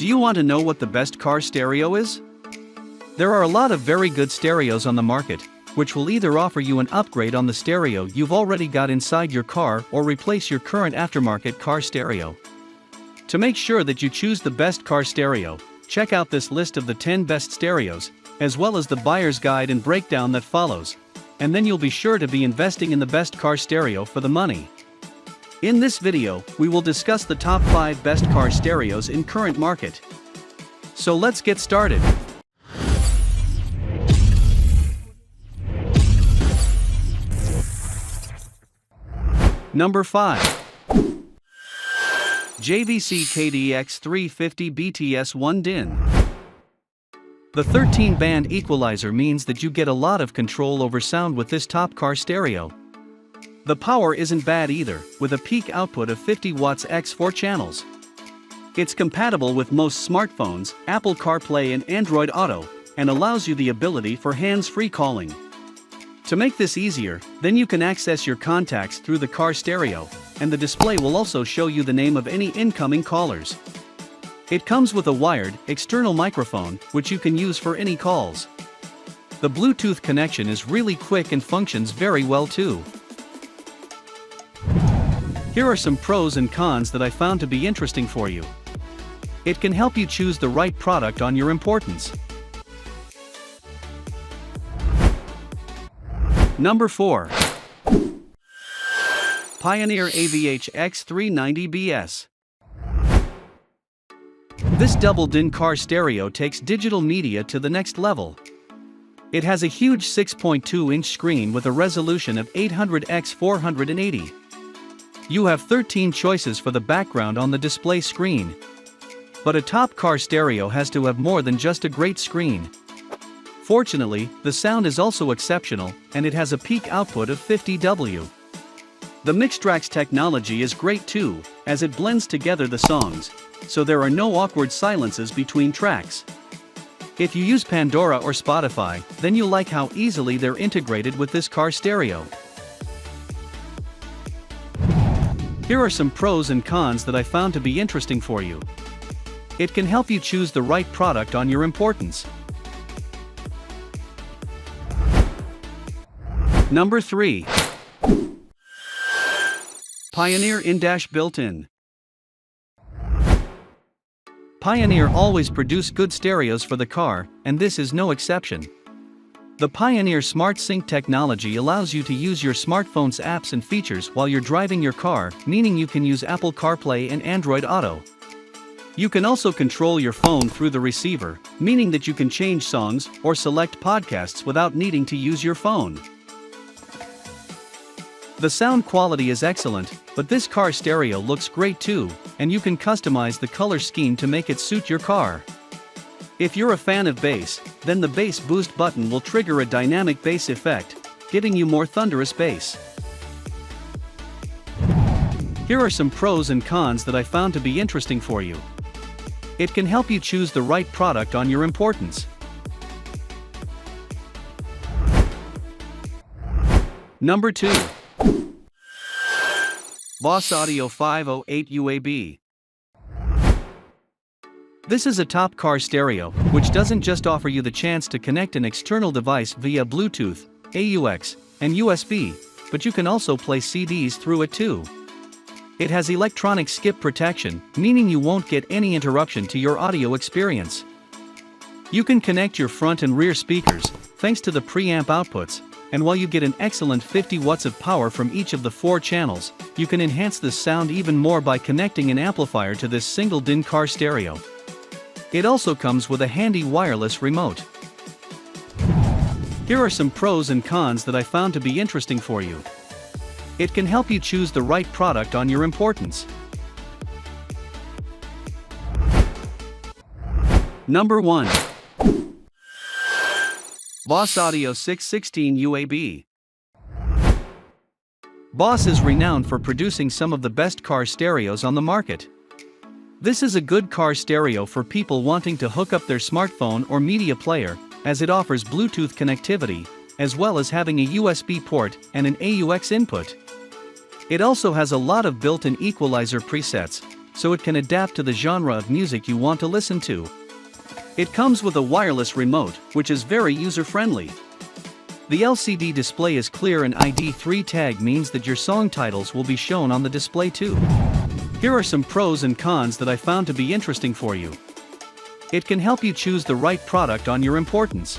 Do you want to know what the best car stereo is? There are a lot of very good stereos on the market, which will either offer you an upgrade on the stereo you've already got inside your car or replace your current aftermarket car stereo. To make sure that you choose the best car stereo, check out this list of the 10 best stereos, as well as the buyer's guide and breakdown that follows, and then you'll be sure to be investing in the best car stereo for the money. In this video, we will discuss the top 5 best car stereos in current market. So let's get started. Number 5. JVC KDX 350 BTS 1 DIN. The 13-band equalizer means that you get a lot of control over sound with this top car stereo. The power isn't bad either, with a peak output of 50 watts x 4 channels. It's compatible with most smartphones, Apple CarPlay and Android Auto, and allows you the ability for hands-free calling. To make this easier, then you can access your contacts through the car stereo, and the display will also show you the name of any incoming callers. It comes with a wired, external microphone, which you can use for any calls. The Bluetooth connection is really quick and functions very well too. Here are some pros and cons that I found to be interesting for you. It can help you choose the right product on your importance. Number 4. Pioneer AVH X390BS. This double DIN car stereo takes digital media to the next level. It has a huge 6.2-inch screen with a resolution of 800 x 480. You have 13 choices for the background on the display screen. But a top car stereo has to have more than just a great screen. Fortunately, the sound is also exceptional, and it has a peak output of 50 W. The Mixtrax technology is great too, as it blends together the songs, so there are no awkward silences between tracks. If you use Pandora or Spotify, then you'll like how easily they're integrated with this car stereo. Here are some pros and cons that I found to be interesting for you. It can help you choose the right product on your importance. Number 3. Pioneer InDash built-in. Pioneer always produce good stereos for the car, and this is no exception. The Pioneer Smart Sync technology allows you to use your smartphone's apps and features while you're driving your car, meaning you can use Apple CarPlay and Android Auto. You can also control your phone through the receiver, meaning that you can change songs or select podcasts without needing to use your phone. The sound quality is excellent, but this car stereo looks great too, and you can customize the color scheme to make it suit your car. If you're a fan of bass, then the bass boost button will trigger a dynamic bass effect, giving you more thunderous bass. Here are some pros and cons that I found to be interesting for you. It can help you choose the right product on your importance. Number 2. Boss Audio 508 UAB. This is a top car stereo, which doesn't just offer you the chance to connect an external device via Bluetooth, AUX, and USB, but you can also play CDs through it too. It has electronic skip protection, meaning you won't get any interruption to your audio experience. You can connect your front and rear speakers, thanks to the preamp outputs, and while you get an excellent 50 watts of power from each of the 4 channels, you can enhance this sound even more by connecting an amplifier to this single DIN car stereo. It also comes with a handy wireless remote. Here are some pros and cons that I found to be interesting for you. It can help you choose the right product on your importance. Number 1. Boss Audio 616 UAB. Boss is renowned for producing some of the best car stereos on the market. This is a good car stereo for people wanting to hook up their smartphone or media player, as it offers Bluetooth connectivity, as well as having a USB port and an AUX input. It also has a lot of built-in equalizer presets, so it can adapt to the genre of music you want to listen to. It comes with a wireless remote, which is very user-friendly. The LCD display is clear and ID3 tag means that your song titles will be shown on the display too. Here are some pros and cons that I found to be interesting for you. It can help you choose the right product on your importance.